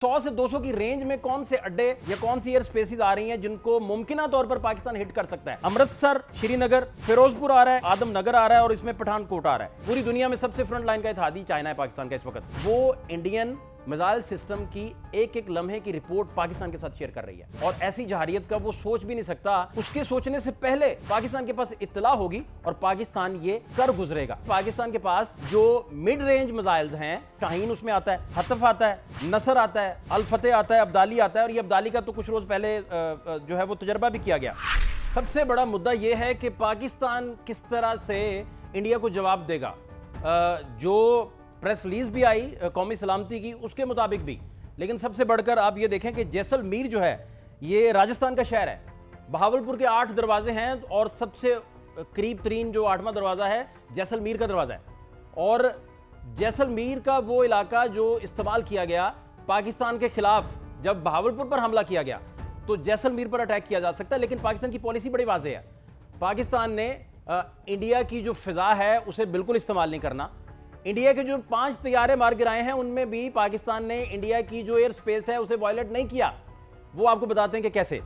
100 से 200 की रेंज में कौन से अड्डे या कौन सी एयर स्पेसिस आ रही हैं जिनको मुमकिन तौर पर पाकिस्तान हिट कर सकता है। अमृतसर, श्रीनगर, फिरोजपुर आ रहा है, आदम नगर आ रहा है और इसमें पठानकोट आ रहा है। पूरी दुनिया में सबसे फ्रंट लाइन का इत्तेहादी चाइना है पाकिस्तान का इस वक्त। वो इंडियन मिसाइल सिस्टम की एक एक लम्हे की रिपोर्ट पाकिस्तान के साथ शेयर कर रही है और ऐसी जहारियत का वो सोच भी नहीं सकता। उसके सोचने से पहले पाकिस्तान के पास इत्तला होगी और पाकिस्तान ये कर गुजरेगा। पाकिस्तान के पास जो मिड रेंज मिसाइल्स हैं, शाहीन उसमें आता है, हतफ आता है, नसर आता है, अल फतेह आता है, अब्दाली आता है और ये अब्दाली का तो कुछ रोज पहले जो है वो तजर्बा भी किया गया। सबसे बड़ा मुद्दा यह है कि पाकिस्तान किस तरह से इंडिया को जवाब देगा। जो प्रेस रिलीज भी आई कौमी सलामती की उसके मुताबिक भी, लेकिन सबसे बढ़कर आप ये देखें कि जैसलमेर जो है ये राजस्थान का शहर है। बहावलपुर के 8 दरवाजे हैं और सबसे करीब तरीन जो 8वां दरवाज़ा है जैसलमेर का दरवाज़ा है। और जैसलमेर का वो इलाका जो इस्तेमाल किया गया पाकिस्तान के खिलाफ, जब बहावलपुर पर हमला किया गया तो जैसलमेर पर अटैक किया जा सकता है। लेकिन पाकिस्तान की पॉलिसी बड़ी वाज़ेह है। पाकिस्तान ने इंडिया की जो फिजा है उसे बिल्कुल इस्तेमाल नहीं करना। इंडिया के जो 5 तैयारे मार गिराए हैं उनमें भी पाकिस्तान ने इंडिया की जो एयर स्पेस है उसे वायलेट नहीं किया। वो आपको बताते हैं कि कैसे।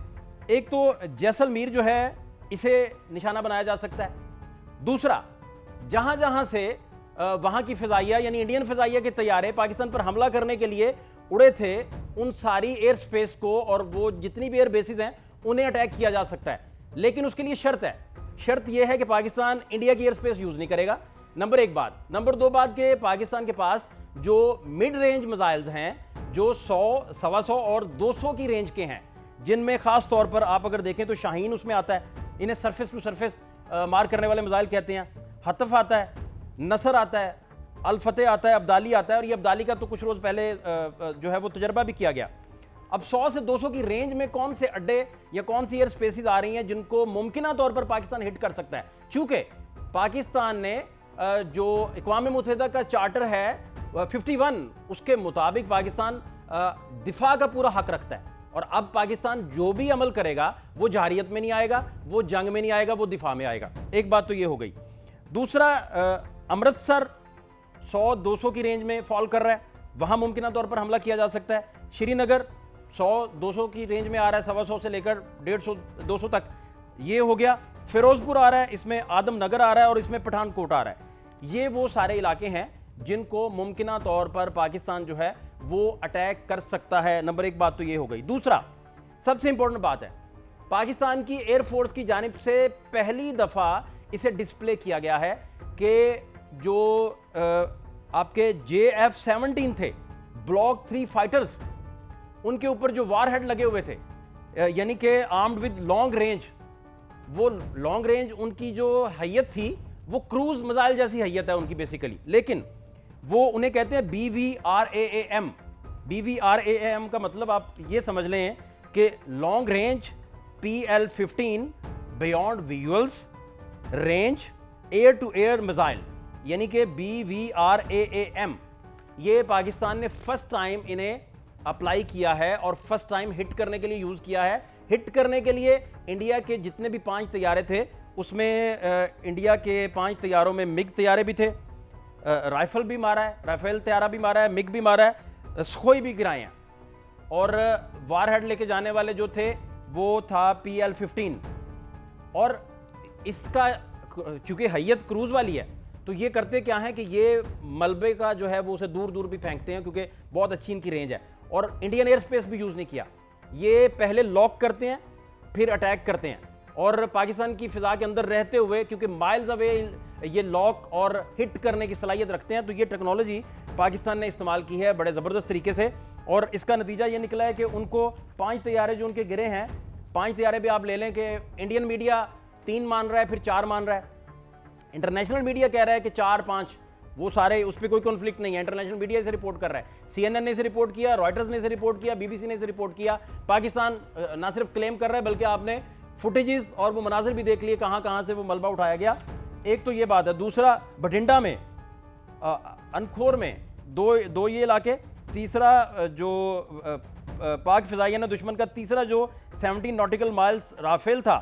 एक तो जैसलमेर जो है इसे निशाना बनाया जा सकता है। दूसरा, जहां जहां से वहां की फिजाइया यानी इंडियन फिजाइया के तैयारे पाकिस्तान पर हमला करने के लिए उड़े थे, उन सारी एयर स्पेस को और वो जितनी भी एयर बेसिस हैं उन्हें अटैक किया जा सकता है। लेकिन उसके लिए शर्त है। शर्त यह है कि पाकिस्तान इंडिया की एयर स्पेस यूज नहीं करेगा। नंबर 1 बात। नंबर 2 बात के पाकिस्तान के पास जो मिड रेंज मिसाइल्स हैं जो 100, 125 और 200 की रेंज के हैं, जिनमें खास तौर पर आप अगर देखें तो शाहीन उसमें आता है। इन्हें सरफेस टू सरफेस मार करने वाले मिसाइल कहते हैं। हतफ आता है, नसर आता है, अल फतेह आता है, अब्दाली आता है और ये अब्दाली का तो कुछ रोज पहले जो है वो तजर्बा भी किया गया। अब 100 से 200 की रेंज में कौन से अड्डे या कौन सी एयर स्पेसिस आ रही हैं जिनको मुमकिन तौर पर पाकिस्तान हिट कर सकता है। चूंकि पाकिस्तान ने जो इक़वाम मुत्तहिदा का चार्टर है 51, उसके मुताबिक पाकिस्तान दिफा का पूरा हक रखता है और अब पाकिस्तान जो भी अमल करेगा वो जहारियत में नहीं आएगा, वो जंग में नहीं आएगा, वो दिफा में आएगा। एक बात तो ये हो गई। दूसरा, अमृतसर 100-200 की रेंज में फॉल कर रहा है, वहां मुमकिन तौर पर हमला किया जा सकता है। श्रीनगर 100-200 की रेंज में आ रहा है, 125 से लेकर 150-200 तक ये हो गया। फिरोजपुर आ रहा है, इसमें आदम नगर आ रहा है और इसमें पठानकोट आ रहा है। ये वो सारे इलाके हैं जिनको मुमकिना तौर पर पाकिस्तान जो है वो अटैक कर सकता है। नंबर 1 बात तो ये हो गई। दूसरा, सबसे इंपॉर्टेंट बात है, पाकिस्तान की एयरफोर्स की जानिब से पहली दफा इसे डिस्प्ले किया गया है कि जो आपके JF-17 थे, ब्लॉक 3 फाइटर्स, उनके ऊपर जो वार हेड लगे हुए थे यानी कि आर्म्ड विद लॉन्ग रेंज, वो लॉन्ग रेंज उनकी जो हैयत थी वो क्रूज मिसाइल जैसी हैयत है उनकी बेसिकली। लेकिन वो उन्हें कहते हैं BVRAAM। BVRAAM का मतलब आप ये समझ लें कि long range PL-15 beyond visuals range air to air missile, यानी कि BVRAAM। ये पाकिस्तान ने फर्स्ट टाइम इन्हें अप्लाई किया है और फर्स्ट टाइम हिट करने के लिए यूज किया है। हिट करने के लिए इंडिया के जितने भी 5 तैयारे थे उसमें इंडिया के 5 तैयारों में मिग तैयारे भी थे, राइफल भी मारा है, राफेल तैयारा भी मारा है, मिग भी मारा है, सुखोई भी गिराए हैं और वार हेड लेके जाने वाले जो थे वो था PL-15। और इसका चूंकि हैयत क्रूज वाली है तो ये करते क्या है कि ये मलबे का जो है वो उसे दूर दूर भी फेंकते हैं क्योंकि बहुत अच्छी इनकी रेंज है। और इंडियन एयर स्पेस भी यूज नहीं किया, ये पहले लॉक करते हैं फिर अटैक करते हैं और पाकिस्तान की फिजा के अंदर रहते हुए, क्योंकि माइल्स अवे ये लॉक और हिट करने की सलाहियत रखते हैं, तो ये टेक्नोलॉजी पाकिस्तान ने इस्तेमाल की है बड़े ज़बरदस्त तरीके से। और इसका नतीजा ये निकला है कि उनको 5 तैयारे जो उनके गिरे हैं, 5 तैयारे भी आप ले लें कि इंडियन मीडिया 3 मान रहा है, फिर 4 मान रहा है, इंटरनेशनल मीडिया कह रहा है कि 4-5, वो सारे उस पर कोई कॉन्फ्लिक्ट नहीं है। इंटरनेशनल मीडिया इसे रिपोर्ट कर रहा है, CNN ने इसे रिपोर्ट किया, रॉयटर्स ने इसे रिपोर्ट किया, BBC ने इसे रिपोर्ट किया। पाकिस्तान ना सिर्फ क्लेम कर रहा है बल्कि आपने फुटेजेस और वो मनाजिर भी देख लिए कहां कहां से वो मलबा उठाया गया। एक तो ये बात है। दूसरा, बठिंडा में, अनखोर में दो ये इलाके। तीसरा, जो पाक फिजाइया ने दुश्मन का तीसरा जो 17 नॉटिकल माइल्स राफेल था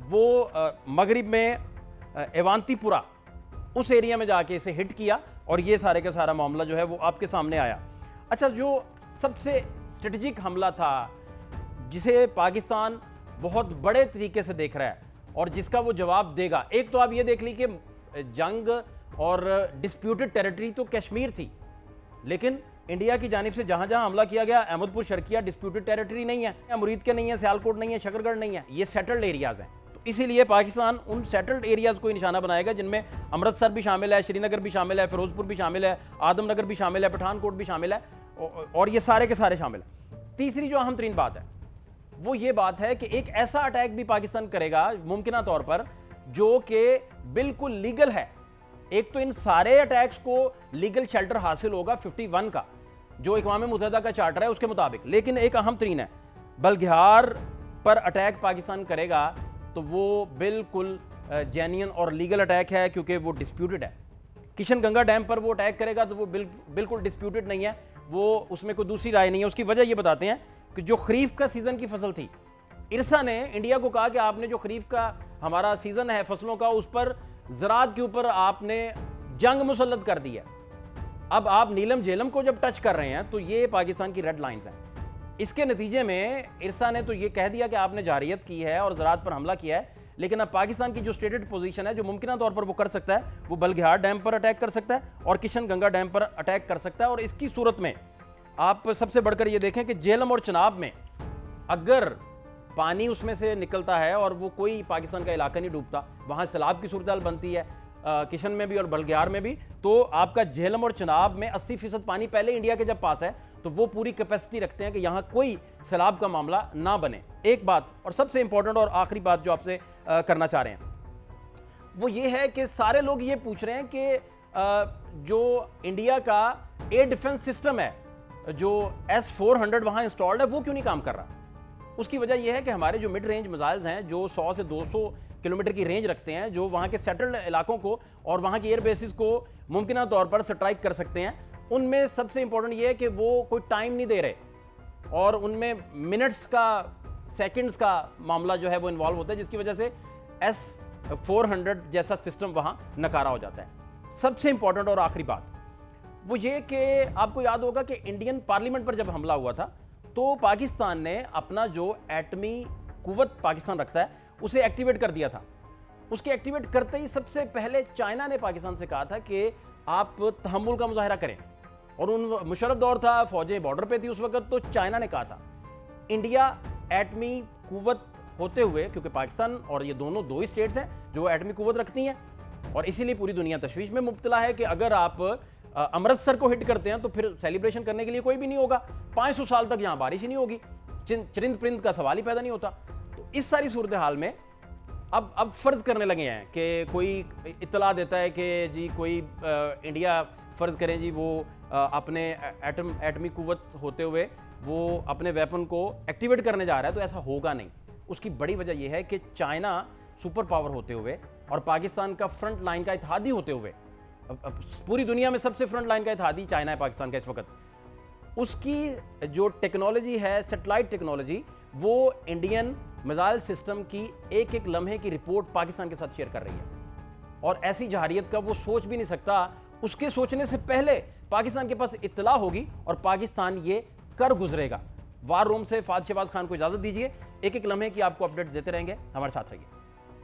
वो मगरिब में एवांतीपुरा उस एरिया में जाके इसे हिट किया और ये सारे का सारा मामला जो है वो आपके सामने आया। अच्छा, जो सबसे स्ट्रेटेजिक हमला था जिसे पाकिस्तान बहुत बड़े तरीके से देख रहा है और जिसका वो जवाब देगा। एक तो आप ये देख ली कि जंग और डिस्प्यूटेड टेरिटरी तो कश्मीर थी, लेकिन इंडिया की जानिब से जहां जहां हमला किया गया, अहमदपुर शर्किया डिस्प्यूटेड टेरिटरी नहीं है, मुरीद के नहीं है, सियालकोट नहीं है, शकरगढ़ नहीं है, ये सेटल्ड एरियाज हैं। तो इसीलिए पाकिस्तान उन सेटल्ड एरियाज को ही निशाना बनाएगा जिनमें अमृतसर भी शामिल है, श्रीनगर भी शामिल है, फिरोजपुर भी शामिल है, आदमनगर भी शामिल है, पठानकोट भी शामिल है, और ये सारे के सारे शामिल है। तीसरी जो अहम तरीन बात है वो ये बात है कि एक ऐसा अटैक भी पाकिस्तान करेगा मुमकिन तौर पर जो कि बिल्कुल लीगल है। एक तो इन सारे अटैक्स को लीगल शेल्टर हासिल होगा 51 का, जो इक़वाम मुत्तहिदा का चार्टर है उसके मुताबिक। लेकिन एक अहम तरीन है, बल्गहार पर अटैक पाकिस्तान करेगा तो वो बिल्कुल जेन्युइन और लीगल अटैक है क्योंकि वो डिस्प्यूटेड है। किशनगंगा डैम पर वो अटैक करेगा तो वो बिल्कुल डिस्प्यूटेड नहीं है, वो उसमें कोई दूसरी राय नहीं है। उसकी वजह ये बताते हैं कि जो खरीफ का सीज़न की फसल थी, इरसा ने इंडिया को कहा कि आपने जो खरीफ का हमारा सीज़न है फसलों का, उस पर ज़राअत के ऊपर आपने जंग मुसल्लत कर दी है। अब आप नीलम झेलम को जब टच कर रहे हैं तो ये पाकिस्तान की रेड लाइंस हैं। इसके नतीजे में इरसा ने तो ये कह दिया कि आपने जारियत की है और ज़राअत पर हमला किया है, लेकिन अब पाकिस्तान की जो स्टेटेड पोजीशन है, जो मुमकिन तौर पर वो कर सकता है, वो बल्गहार डैम पर अटैक कर सकता है और किशनगंगा डैम पर अटैक कर सकता है। और इसकी सूरत में आप सबसे बढ़कर ये देखें कि झेलम और चिनाब में अगर पानी उसमें से निकलता है और वो कोई पाकिस्तान का इलाका नहीं डूबता, वहाँ सैलाब की सूरत बनती है, किशन में भी और बल्गहार में भी, तो आपका झेलम और चिनाब में 80% पानी पहले इंडिया के जब पास है तो वो पूरी कैपेसिटी रखते हैं कि यहाँ कोई सैलाब का मामला ना बने। एक बात और सबसे इंपॉर्टेंट और आखिरी बात जो आपसे करना चाह रहे हैं वो ये है कि सारे लोग ये पूछ रहे हैं कि जो इंडिया का एयर डिफेंस सिस्टम है, जो S-400 वहाँ इंस्टॉल्ड है, वो क्यों नहीं काम कर रहा। उसकी वजह यह है कि हमारे जो मिड रेंज मिसाइल्स हैं जो 100 से 200 किलोमीटर की रेंज रखते हैं, जो वहाँ के सेटल्ड इलाकों को और वहाँ की एयर बेसिस को मुमकिन तौर पर स्ट्राइक कर सकते हैं, उनमें सबसे इंपॉर्टेंट ये है कि वो कोई टाइम नहीं दे रहे और उनमें मिनट्स का, सेकंड्स का मामला जो है वो इन्वॉल्व होता है, जिसकी वजह से S-400 जैसा सिस्टम वहाँ नकारा हो जाता है। सबसे इंपॉर्टेंट और आखिरी बात वो ये कि आपको याद होगा कि इंडियन पार्लियामेंट पर जब हमला हुआ था तो पाकिस्तान ने अपना जो एटमी कुव्वत पाकिस्तान रखता है उसे एक्टिवेट कर दिया था। उसके एक्टिवेट करते ही सबसे पहले चाइना ने पाकिस्तान से कहा था कि आप तहम्मुल का मुजाहरा करें, और उन मुशर्रफ दौर था, फौजें बॉर्डर पे थी उस वक्त, तो चाइना ने कहा था इंडिया एटमी कुव्वत होते हुए, क्योंकि पाकिस्तान और ये दोनों दो ही स्टेट्स हैं जो एटमी कुव्वत रखती हैं, और इसीलिए पूरी दुनिया तशवीश में मुब्तला है कि अगर आप अमृतसर को हिट करते हैं तो फिर सेलिब्रेशन करने के लिए कोई भी नहीं होगा, 500 साल तक यहाँ बारिश ही नहीं होगी, चरिंद परिंद का सवाल ही पैदा नहीं होता। तो इस सारी सूरत हाल में अब फ़र्ज़ करने लगे हैं कि कोई इत्तला देता है कि जी कोई इंडिया फ़र्ज़ करें जी वो अपने एटमी कुव्वत होते हुए वो अपने वेपन को एक्टिवेट करने जा रहा है, तो ऐसा होगा नहीं। उसकी बड़ी वजह यह है कि चाइना सुपर पावर होते हुए और पाकिस्तान का फ्रंट लाइन का इत्तेहादी होते हुए, अब पूरी दुनिया में सबसे फ्रंट लाइन का इत्तेहादी चाइना है पाकिस्तान का इस वक्त, उसकी जो टेक्नोलॉजी है सैटेलाइट टेक्नोलॉजी, वो इंडियन मिसाइल सिस्टम की एक एक लम्हे की रिपोर्ट पाकिस्तान के साथ शेयर कर रही है। और ऐसी जहारियत का वो सोच भी नहीं सकता, उसके सोचने से पहले पाकिस्तान के पास इत्तला होगी और पाकिस्तान ये कर गुजरेगा। वार रूम से फाद शहबाज खान को इजाज़त दीजिए, एक एक लम्हे की आपको अपडेट देते रहेंगे, हमारे साथ रहिए।